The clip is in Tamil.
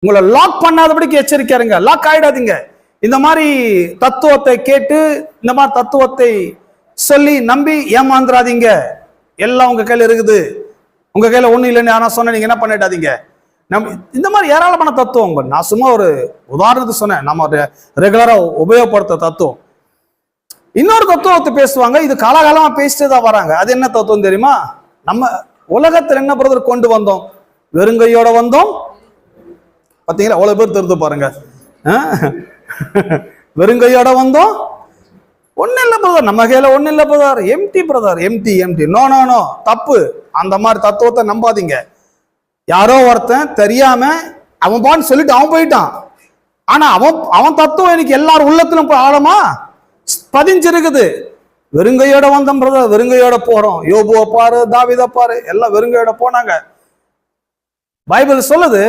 உங்களை லாக் பண்ணாதபடிக்கு எச்சரிக்கையாருங்க. லாக் ஆயிடாதீங்க. இந்த மாதிரி தத்துவத்தை கேட்டு இந்த மாதிரி தத்துவத்தை சொல்லி நம்பி ஏமாந்துடாதீங்க. எல்லாம் உங்க கையில இருக்குது. உங்க கையில ஒண்ணு இல்லைன்னு யாரா சொன்ன நீங்க என்ன பண்ணிடாதீங்க. இந்த மாதிரி ஏராளமான தத்துவம். நான் சும்மா ஒரு உதாரணத்துக்கு சொன்னேன். நம்ம ரெகுலரா உபயோகப்படுத்த தத்துவம். இன்னொரு தத்துவத்தை பேசுவாங்க. இது காலகாலமா பேசிட்டு தான் வராங்க. அது என்ன தத்துவம் தெரியுமா? நம்ம உலகத்தில் என்ன பிரதர் கொண்டு வந்தோம்? வெறுங்கையோட வந்தோம். பாத்தீங்களா? அவ்வளவு பேர் தெரிந்து பாருங்க. வெறுங்கையோட வந்தோம். ஒண்ணு இல்ல பிரதர், நம்ம கையில ஒண்ணு இல்ல brother. Empty brother, empty empty. No no no, தப்பு. அந்த மாதிரி தத்துவத்தை நம்பாதீங்க. யாரோ ஒருத்தன் தெரியாம அவன் பான்னு சொல்லிட்டு அவன் போயிட்டான். ஆனா அவன் தத்துவம் எனக்கு எல்லாரும் உள்ளத்திலும் போய் ஆழமா பதிஞ்சிருக்குது. வெறுங்கையோட வந்தோம் பிரதர், வெறுங்கையோட போறோம். யோபுவை பாரு, தாவீதை பாரு, எல்லாம் வெறுங்கையோட போனாங்க. பைபிள் சொல்லுது